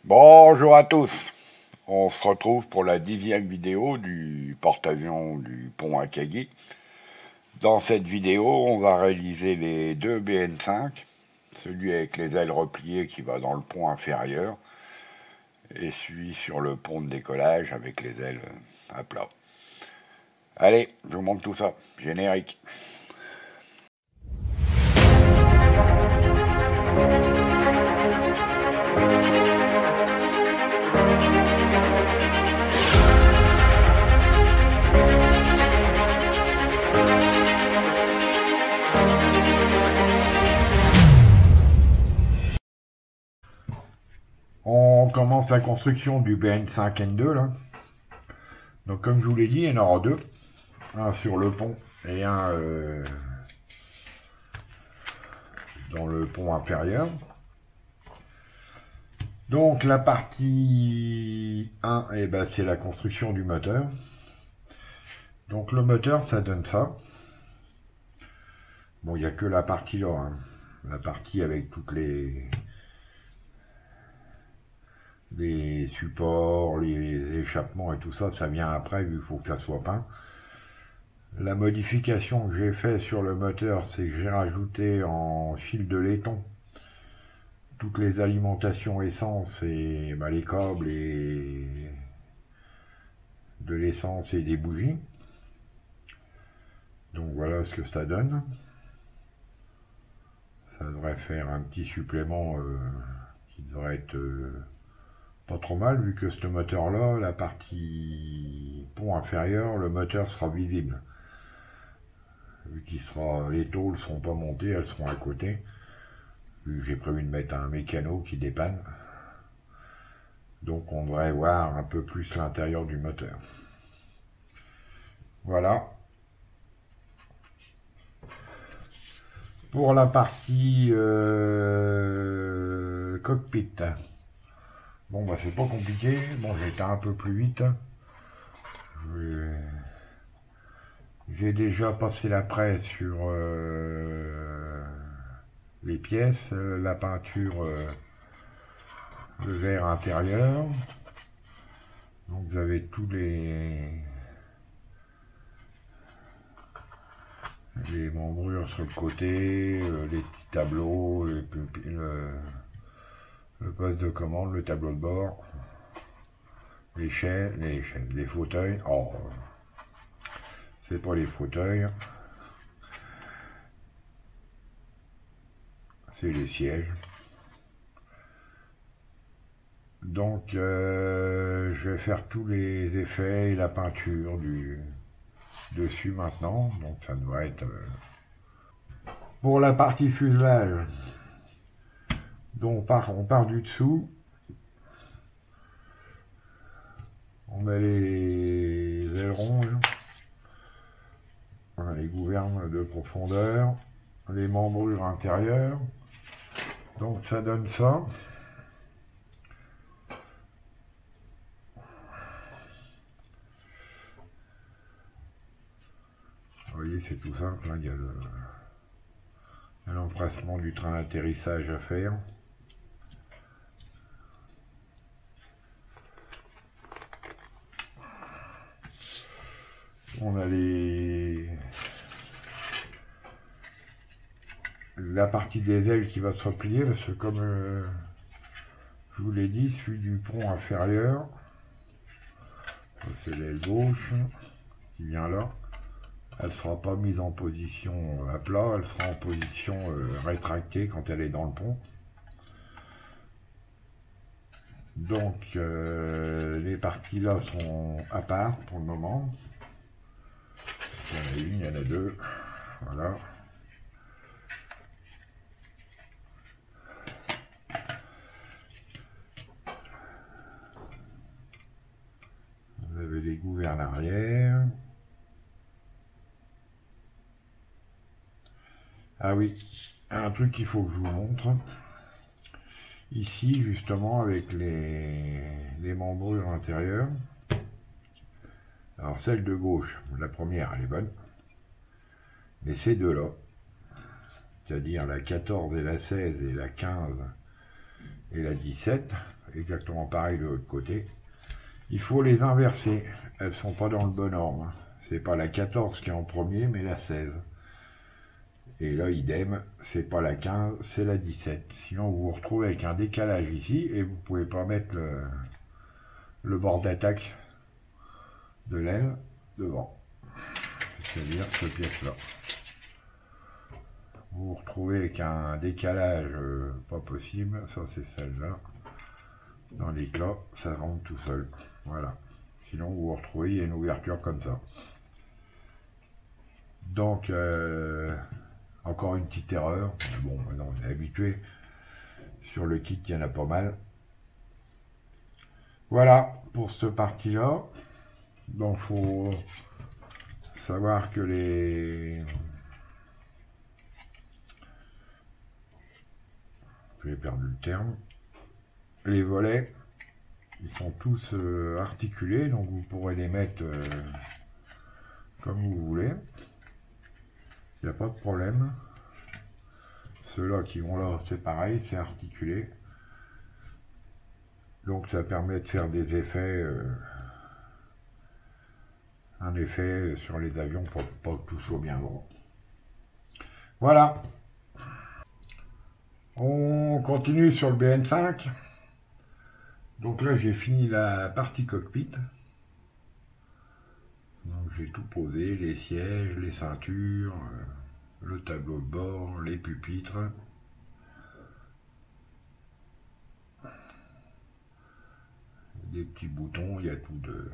Bonjour à tous, on se retrouve pour la 10e vidéo du porte-avions du pont Akagi. Dans cette vidéo, on va réaliser les deux BN5, celui avec les ailes repliées qui va dans le pont inférieur et celui sur le pont de décollage avec les ailes à plat. Allez, je vous montre tout ça, générique. On commence la construction du BN5N2 là. Donc comme je vous l'ai dit, il y en aura deux. Un sur le pont et un dans le pont inférieur. Donc la partie 1, eh ben, c'est la construction du moteur. Donc le moteur, ça donne ça. Bon, il n'y a que la partie là, hein. La partie avec toutes les supports, les échappements et tout ça, ça vient après, vu qu'il faut que ça soit peint. La modification que j'ai fait sur le moteur, c'est que j'ai rajouté en fil de laiton toutes les alimentations essence et les câbles et de l'essence et des bougies. Donc voilà ce que ça donne. Ça devrait faire un petit supplément qui devrait être pas trop mal, vu que ce moteur là, la partie pont inférieur, le moteur sera visible. Vu qu'il sera, les tôles seront pas montées, elles seront à côté. Vu que j'ai prévu de mettre un mécano qui dépanne. Donc on devrait voir un peu plus l'intérieur du moteur. Voilà. Pour la partie cockpit. Bon bah c'est pas compliqué. Bon, j'ai été un peu plus vite. J'ai déjà passé la presse sur les pièces, la peinture, le verre intérieur. Donc vous avez tous les membrures sur le côté, les petits tableaux, le poste de commande, le tableau de bord, les fauteuils. Oh, c'est pas les fauteuils, c'est les sièges. Donc je vais faire tous les effets et la peinture dessus maintenant. Donc ça doit être pour la partie fuselage. Donc on part du dessous. On met les ailerons, les gouvernes de profondeur, les membrures intérieures. Donc ça donne ça. Vous voyez, c'est tout simple, hein. Il y a l'empressement du train d'atterrissage à faire. On a la partie des ailes qui va se replier, parce que comme je vous l'ai dit, celui du pont inférieur, c'est l'aile gauche qui vient là. Elle ne sera pas mise en position à plat, elle sera en position rétractée quand elle est dans le pont. Donc les parties là sont à part pour le moment. Il y en a une, il y en a deux. Voilà. Vous avez les gouvernes arrière. Ah oui, un truc qu'il faut que je vous montre. Ici, justement, avec les membrures intérieures. Alors, celle de gauche, la première, elle est bonne. Mais ces deux-là, c'est-à-dire la 14 et la 16 et la 15 et la 17, exactement pareil de l'autre côté. Il faut les inverser, elles sont pas dans le bon ordre. C'est pas la 14 qui est en premier, mais la 16. Et là, idem, c'est pas la 15, c'est la 17. Sinon, vous vous retrouvez avec un décalage ici, et vous pouvez pas mettre le bord d'attaque de l'aile devant. C'est-à-dire cette pièce-là. Vous vous retrouvez avec un décalage pas possible. Ça, c'est celle-là. Dans l'éclat, ça rentre tout seul. Voilà. Sinon, vous vous retrouvez, il y a une ouverture comme ça. Donc, encore une petite erreur. Bon, maintenant, on est habitué. Sur le kit, il y en a pas mal. Voilà pour cette partie-là. Donc, faut savoir que j'ai perdu le terme. Les volets, ils sont tous articulés, donc vous pourrez les mettre comme vous voulez. Il n'y a pas de problème. Ceux-là qui vont là, c'est pareil, c'est articulé. Donc ça permet de faire des effets, un effet sur les avions pour pas que tout soit bien gros. Voilà. On continue sur le BN5. Donc là, j'ai fini la partie cockpit. Donc j'ai tout posé, les sièges, les ceintures, le tableau de bord, les pupitres. Des petits boutons, il y a tout de...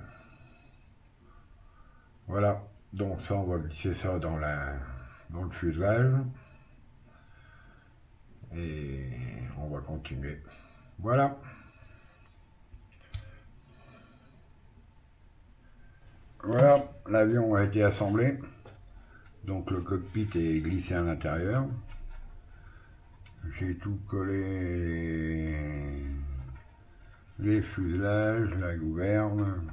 Voilà, donc ça, on va glisser ça dans le fuselage. Et on va continuer. Voilà. Voilà, l'avion a été assemblé. Donc le cockpit est glissé à l'intérieur. J'ai tout collé, les fuselages, la gouverne.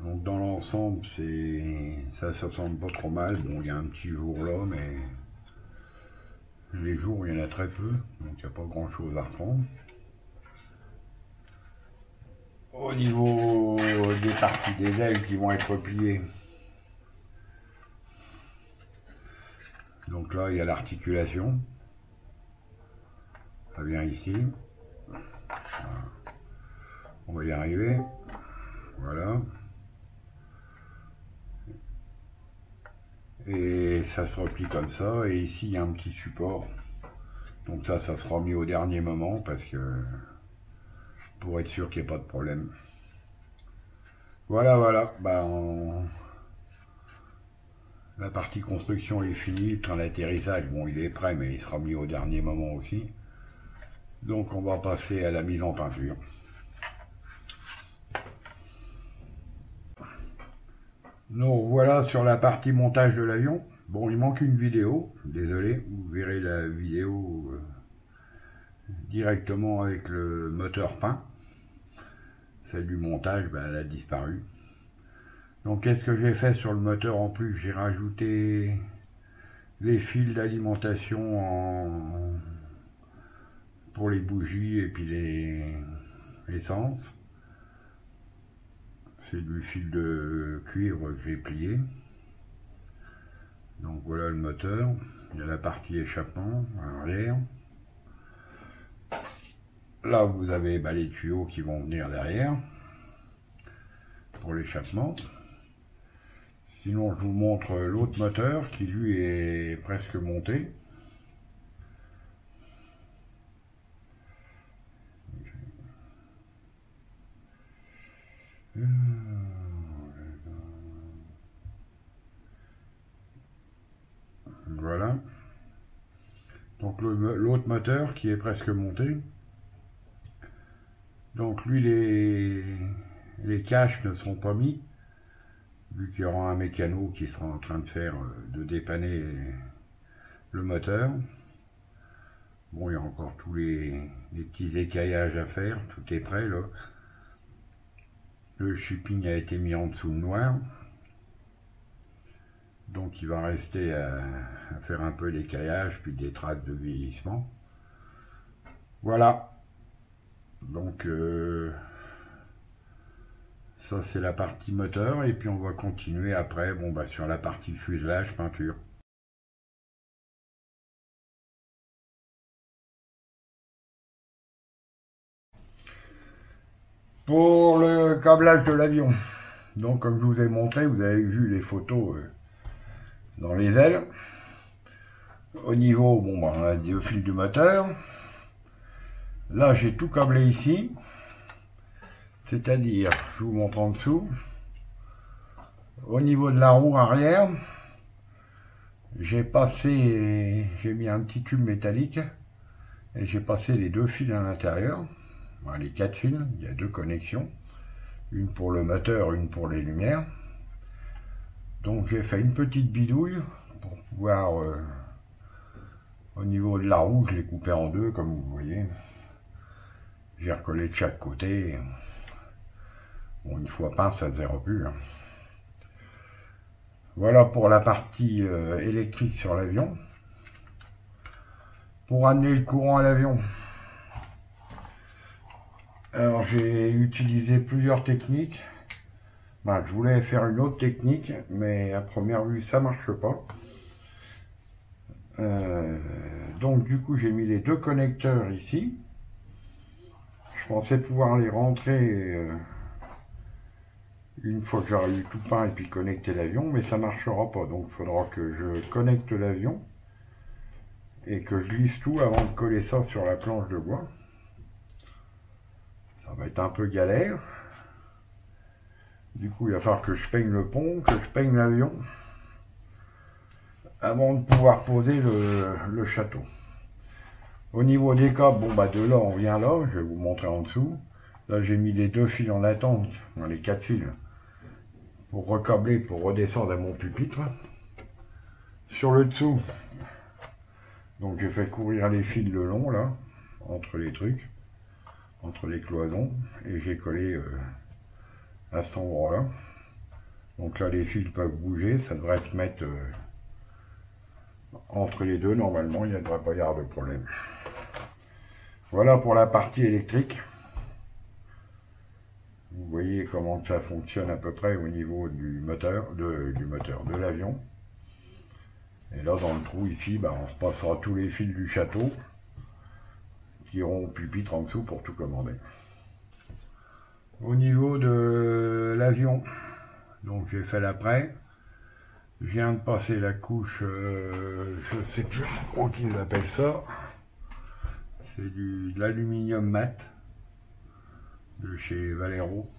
Donc dans l'ensemble, ça s'assemble pas trop mal. Bon, il y a un petit jour là, mais les jours, il y en a très peu. Donc il n'y a pas grand chose à reprendre. Au niveau des parties des ailes qui vont être pliées, donc là il y a l'articulation, ça vient ici, voilà. On va y arriver, voilà, et ça se replie comme ça, et ici il y a un petit support, donc ça sera mis au dernier moment parce que pour être sûr qu'il n'y ait pas de problème. Voilà, la partie construction est finie, le train d'atterrissage, bon il est prêt mais il sera mis au dernier moment aussi. Donc on va passer à la mise en peinture. Nous voilà sur la partie montage de l'avion. Bon, il manque une vidéo, désolé, vous verrez la vidéo directement avec le moteur peint. Celle du montage, elle a disparu. Donc qu'est-ce que j'ai fait sur le moteur en plus? J'ai rajouté les fils d'alimentation pour les bougies et puis l'essence. C'est du fil de cuivre que j'ai plié. Donc voilà le moteur. Il y a la partie échappement à l'arrière. Là vous avez les tuyaux qui vont venir derrière pour l'échappement. Sinon je vous montre l'autre moteur qui lui est presque monté. Voilà. Donc l'autre moteur qui est presque monté. Donc lui les caches ne seront pas mis, vu qu'il y aura un mécano qui sera en train de dépanner le moteur. Bon, il y a encore tous les petits écaillages à faire, tout est prêt là. Le shipping a été mis en dessous de noir. Donc il va rester à faire un peu d'écaillage, puis des traces de vieillissement. Voilà. Donc ça c'est la partie moteur, et puis on va continuer après sur la partie fuselage, peinture. Pour le câblage de l'avion, donc comme je vous ai montré, vous avez vu les photos dans les ailes. Au niveau, on a dit au fil du moteur. Là, j'ai tout câblé ici. C'est-à-dire, je vous montre en dessous. Au niveau de la roue arrière, j'ai mis un petit tube métallique et j'ai passé les 2 fils à l'intérieur. Les 4 fils, il y a 2 connexions. Une pour le moteur, une pour les lumières. Donc j'ai fait une petite bidouille pour pouvoir... au niveau de la roue, je l'ai coupé en 2, comme vous voyez. J'ai recollé de chaque côté. Bon, une fois peint, ça ne se verra plus. Voilà pour la partie électrique sur l'avion. Pour amener le courant à l'avion, alors j'ai utilisé plusieurs techniques. Je voulais faire une autre technique, mais à première vue, ça marche pas. Donc du coup, j'ai mis les 2 connecteurs ici. Je pensais pouvoir les rentrer une fois que j'aurai eu tout peint et puis connecter l'avion, mais ça marchera pas. Donc il faudra que je connecte l'avion et que je lisse tout avant de coller ça sur la planche de bois. Ça va être un peu galère. Du coup, il va falloir que je peigne le pont, que je peigne l'avion avant de pouvoir poser le château. Au niveau des câbles, de là on vient là, je vais vous montrer en dessous. Là j'ai mis les 2 fils en attente, les 4 fils, pour recâbler, pour redescendre à mon pupitre. Sur le dessous, donc j'ai fait courir les fils le long là, entre les trucs, entre les cloisons, et j'ai collé à cet endroit là. Donc là les fils peuvent bouger, ça devrait se mettre entre les deux normalement, il ne devrait pas y avoir de problème. Voilà pour la partie électrique. Vous voyez comment ça fonctionne à peu près au niveau du moteur, de l'avion. Et là dans le trou ici, on repassera tous les fils du château qui iront au pupitre en dessous pour tout commander. Au niveau de l'avion, donc j'ai fait l'après. Je viens de passer la couche, je ne sais plus comment ils appellent ça. C'est de l'aluminium mat de chez Valero.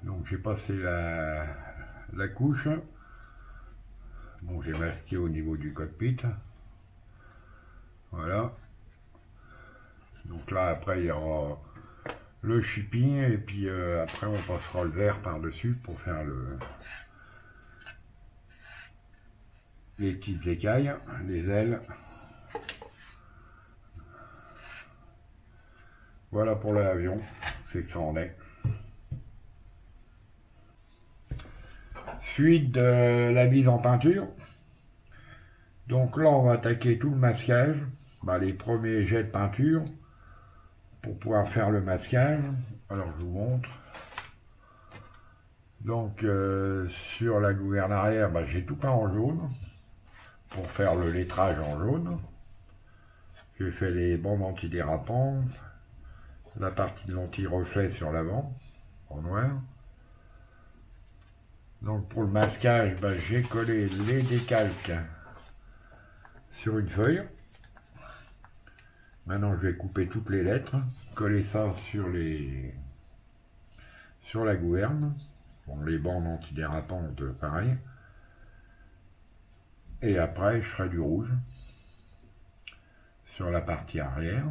Donc j'ai passé la couche. Bon, j'ai masqué au niveau du cockpit. Voilà. Donc là après il y aura le shipping et puis après on passera le verre par dessus pour faire les petites écailles, les ailes. Voilà pour l'avion, c'est que ça en est. Suite de la mise en peinture. Donc là on va attaquer tout le masquage, les premiers jets de peinture pour pouvoir faire le masquage. Alors je vous montre. Donc sur la gouverne arrière, j'ai tout peint en jaune pour faire le lettrage en jaune. J'ai fait les bandes antidérapantes, la partie de l'anti-reflet sur l'avant en noir. Donc pour le masquage, j'ai collé les décalques sur une feuille. Maintenant je vais couper toutes les lettres, coller ça sur la gouverne. Bon, les bandes antidérapantes, pareil. Et après je ferai du rouge sur la partie arrière.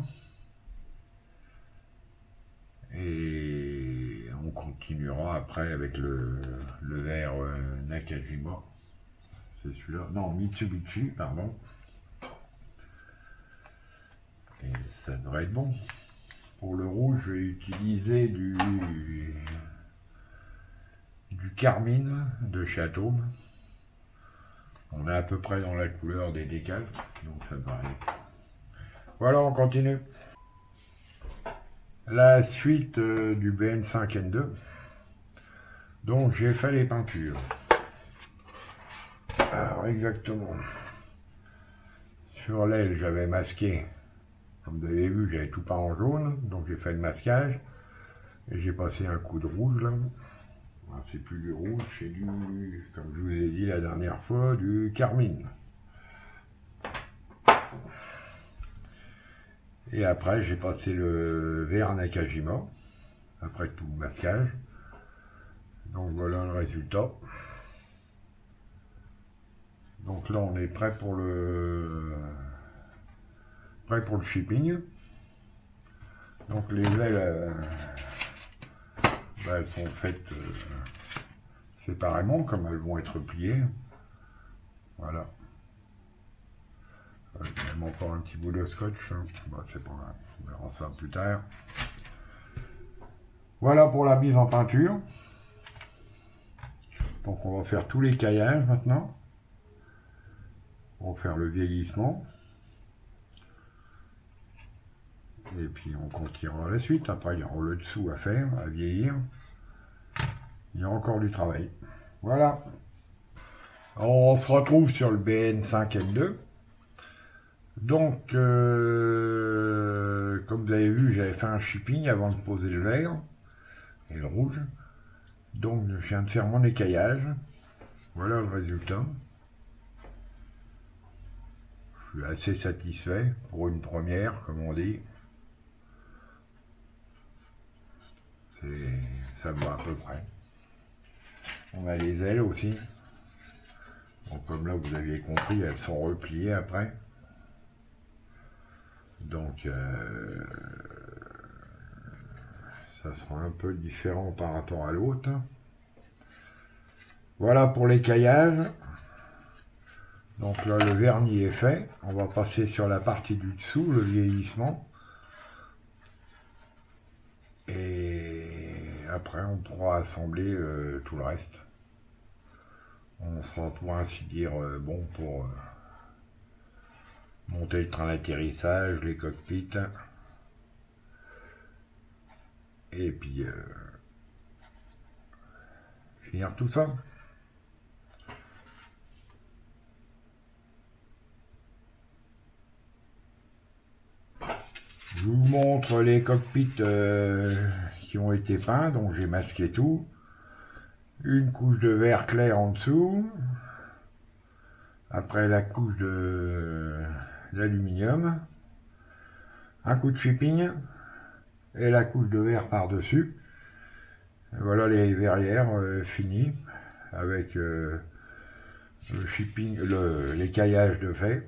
Et on continuera après avec le verre Nakajima. C'est celui-là. Non, Mitsubishi, pardon. Et ça devrait être bon. Pour le rouge, je vais utiliser du carmine de chez Atome. On est à peu près dans la couleur des décalques, donc ça devrait aller. Voilà, on continue. la suite du BN5N2. Donc j'ai fait les peintures. Alors exactement. Sur l'aile j'avais masqué. Comme vous avez vu, j'avais tout peint en jaune. Donc j'ai fait le masquage. Et j'ai passé un coup de rouge là. C'est plus du rouge, c'est du, comme je vous ai dit la dernière fois, du carmine. Et après, j'ai passé le vert Nakajima, après tout le masquage. Donc voilà le résultat. Donc là, on est prêt pour le shipping. Donc les ailes, elles sont faites séparément, comme elles vont être pliées. Voilà. Il y a même encore un petit bout de scotch. Hein. Bah, c'est pas grave, on verra ça plus tard. Voilà pour la mise en peinture. Donc on va faire tous les caillages maintenant. On va faire le vieillissement. Et puis on continuera la suite. Après il y aura le dessous à faire, à vieillir. Il y a encore du travail. Voilà. On se retrouve sur le BN5N2. Donc, comme vous avez vu, j'avais fait un shipping avant de poser le vert et le rouge. Donc, je viens de faire mon écaillage. Voilà le résultat. Je suis assez satisfait pour une première, comme on dit. Ça me va à peu près. On a les ailes aussi. Donc, comme là, vous aviez compris, elles sont repliées après. Donc, ça sera un peu différent par rapport à l'autre. Voilà pour l'écaillage. Donc là, le vernis est fait. On va passer sur la partie du dessous, le vieillissement. Et après, on pourra assembler tout le reste. On sera, pour ainsi dire, bon pour monter le train d'atterrissage, les cockpits. Et puis, finir tout ça. Je vous montre les cockpits qui ont été peints, donc j'ai masqué tout. Une couche de verre clair en dessous. Après la couche d'aluminium. Un coup de shipping. Et la couche de verre par-dessus. Voilà les verrières finies. Avec le shipping, l'écaillage de fait.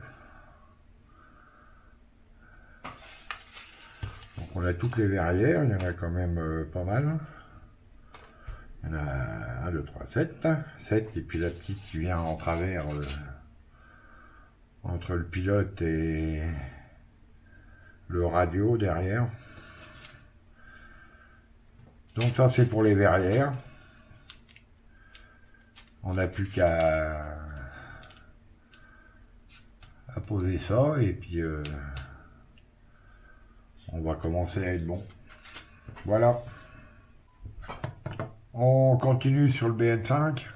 Donc on a toutes les verrières, il y en a quand même pas mal. Il y en a 1, 2, 3, 7. 7, et puis la petite qui vient en travers entre le pilote et le radio derrière. Donc ça c'est pour les verrières. On n'a plus qu'à poser ça et puis on va commencer à être bon. Voilà. On continue sur le BN5.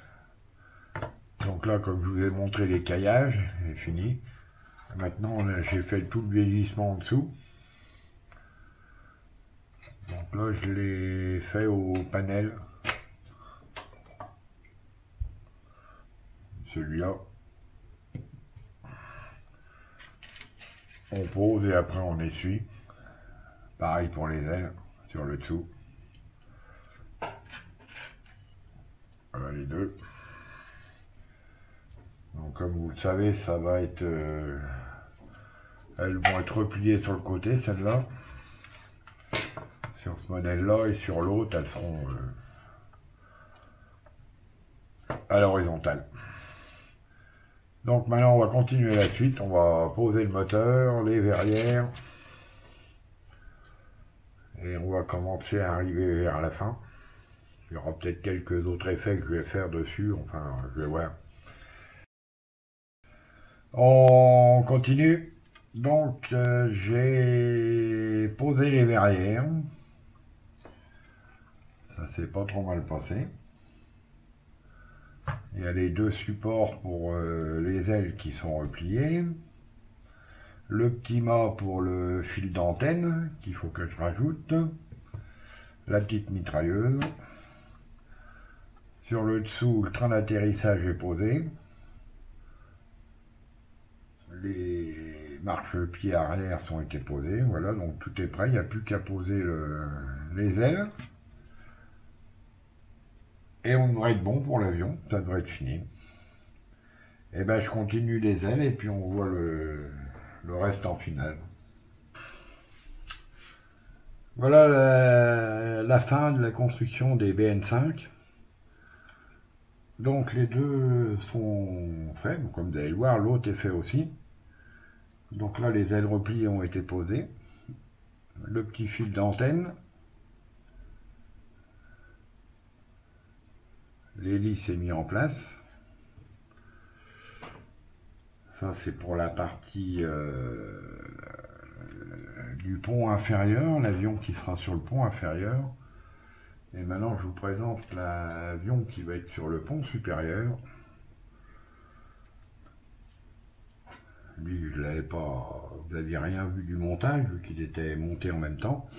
Donc là, comme je vous ai montré les caillages, c'est fini. Maintenant, j'ai fait tout le vieillissement en dessous. Donc là, je l'ai fait au panel. Celui-là. On pose et après on essuie. Pareil pour les ailes, sur le dessous. Voilà les deux. Donc comme vous le savez, ça va être... elles vont être repliées sur le côté, celles-là. Sur ce modèle-là et sur l'autre, elles seront à l'horizontale. Donc maintenant, on va continuer la suite. On va poser le moteur, les verrières. Et on va commencer à arriver vers la fin. Il y aura peut-être quelques autres effets que je vais faire dessus. Enfin, je vais voir. On continue. Donc, j'ai posé les verrières. s'est pas trop mal passé. Il y a les deux supports pour les ailes qui sont repliés. Le petit mât pour le fil d'antenne qu'il faut que je rajoute. La petite mitrailleuse. Sur le dessous, le train d'atterrissage est posé. Les marchepieds arrière sont été posés. Voilà, donc tout est prêt. Il n'y a plus qu'à poser les ailes. Et on devrait être bon pour l'avion. Ça devrait être fini. Et ben je continue les ailes et puis on voit le reste en finale. Voilà la fin de la construction des BN5. Donc les deux sont faits, comme vous allez le voir, l'autre est fait aussi. Donc là les ailes repliées ont été posées. Le petit fil d'antenne. L'hélice est mis en place. Ça c'est pour la partie du pont inférieur, l'avion qui sera sur le pont inférieur. Et maintenant je vous présente l'avion qui va être sur le pont supérieur. Lui je l'avais pas, vous n'aviez rien vu du montage vu qu'il était monté en même temps.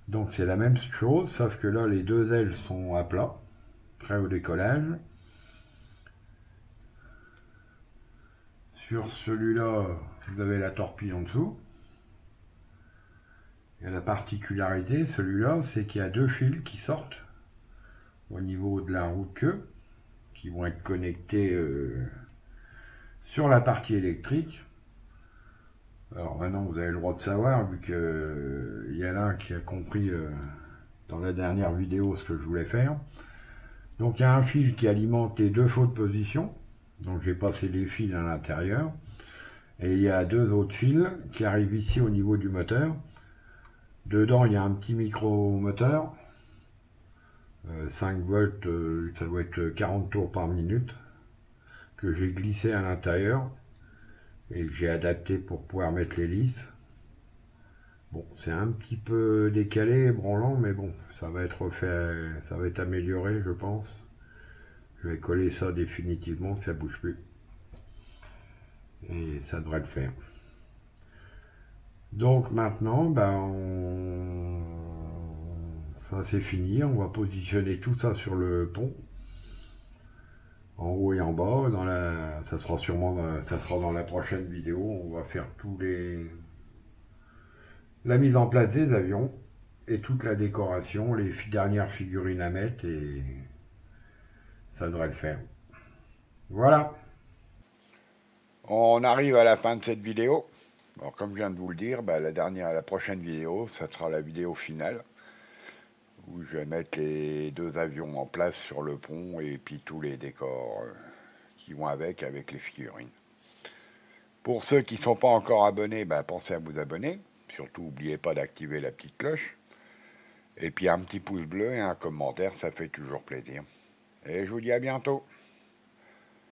Donc c'est la même chose, sauf que là les deux ailes sont à plat, prêts au décollage. Sur celui-là, vous avez la torpille en dessous. Et la particularité, celui-là, c'est qu'il y a deux fils qui sortent au niveau de la roue de queue, qui vont être connectés sur la partie électrique. Alors maintenant, vous avez le droit de savoir, vu qu'il y en a un qui a compris dans la dernière vidéo ce que je voulais faire. Donc il y a un fil qui alimente les deux faux de position. Donc j'ai passé les fils à l'intérieur. Et il y a deux autres fils qui arrivent ici au niveau du moteur. Dedans, il y a un petit micro-moteur. 5 volts, ça doit être 40 tours par minute. Que j'ai glissé à l'intérieur. Et que j'ai adapté pour pouvoir mettre l'hélice. Bon, c'est un petit peu décalé, branlant, mais bon, ça va être fait, ça va être amélioré, je pense. Je vais coller ça définitivement, que ça bouge plus. Et ça devrait le faire. Donc maintenant, ça c'est fini. On va positionner tout ça sur le pont, en haut et en bas. Ça sera sûrement, ça sera dans la prochaine vidéo. On va faire la mise en place des avions et toute la décoration, les dernières figurines à mettre, et ça devrait le faire. Voilà. On arrive à la fin de cette vidéo. Alors, comme je viens de vous le dire, la prochaine vidéo, ça sera la vidéo finale, où je vais mettre les deux avions en place sur le pont et puis tous les décors qui vont avec les figurines. Pour ceux qui ne sont pas encore abonnés, pensez à vous abonner. Surtout, n'oubliez pas d'activer la petite cloche. Et puis un petit pouce bleu et un commentaire, ça fait toujours plaisir. Et je vous dis à bientôt.